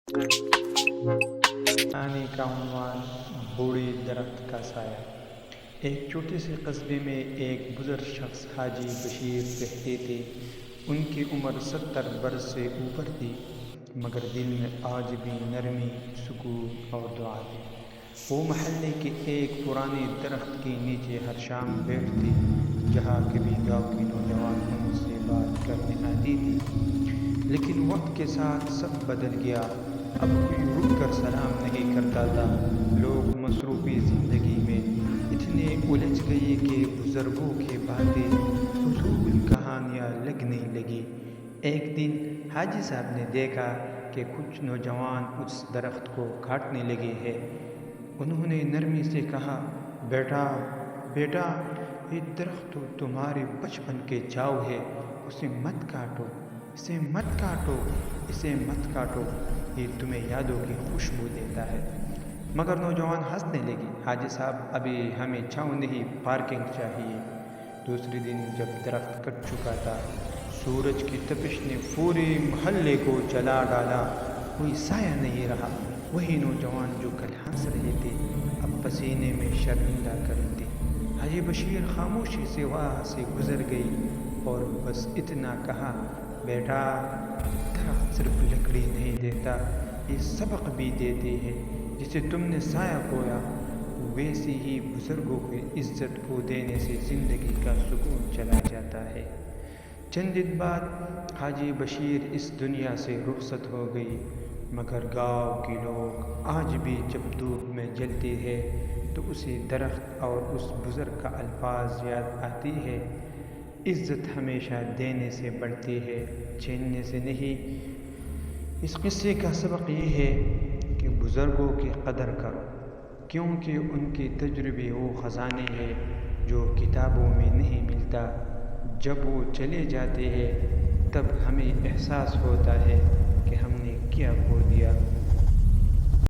کہانی کا عنوان بوڑھی درخت کا سایہ۔ ایک چھوٹے سے قصبے میں ایک بزرگ شخص حاجی بشیر رہتے تھے۔ ان کی عمر 70 برس سے اوپر تھی، مگر دل میں آج بھی نرمی، سکون اور دعا تھی۔ وہ محلے کے ایک پرانے درخت کے نیچے ہر شام بیٹھتی، جہاں کبھی گاؤں کی نوجوان ان سے بات کرنے آتی تھی۔ لیکن وقت کے ساتھ سب بدل گیا۔ اب کوئی رک کر سلام نہیں کرتا تھا۔ لوگ مصروفی زندگی میں اتنے الجھ گئے کہ بزرگوں کی باتیں فضول کہانیاں لگنے لگی۔ ایک دن حاجی صاحب نے دیکھا کہ کچھ نوجوان اس درخت کو کاٹنے لگے ہیں۔ انہوں نے نرمی سے کہا، بیٹا بیٹا، یہ درخت تو تمہارے بچپن کے چھاؤ ہے، اسے مت کاٹو، اسے مت کاٹو، اسے مت کاٹو، یہ تمہیں یادوں کی خوشبو دیتا ہے۔ مگر نوجوان ہنسنے لگے۔ حاجی صاحب، ابھی ہمیں چھاؤں نہیں، پارکنگ چاہیے۔ دوسرے دن جب درخت کٹ چکا تھا، سورج کی تپش نے پورے محلے کو جلا ڈالا، کوئی سایہ نہیں رہا۔ وہی نوجوان جو کل ہنس رہے تھے، اب پسینے میں شرمندہ کھڑے تھے۔ حاجی بشیر خاموشی سے وہاں سے گزر گئی اور بس اتنا کہا، بیٹا، درخت صرف لکڑی نہیں دیتا، یہ سبق بھی دیتے ہیں۔ جسے تم نے سایہ کھویا، ویسے ہی بزرگوں کی عزت کو دینے سے زندگی کا سکون چلا جاتا ہے۔ چند دن بعد حاجی بشیر اس دنیا سے رخصت ہو گئی، مگر گاؤں کے لوگ آج بھی جب دھوپ میں جلتے ہیں تو اسے درخت اور اس بزرگ کا الفاظ یاد آتی ہے، عزت ہمیشہ دینے سے بڑھتی ہے، چھیننے سے نہیں۔ اس قصے کا سبق یہ ہے کہ بزرگوں کی قدر کرو، کیونکہ ان کے تجربے وہ خزانے ہیں جو کتابوں میں نہیں ملتا۔ جب وہ چلے جاتے ہیں تب ہمیں احساس ہوتا ہے کہ ہم نے کیا کھو دیا۔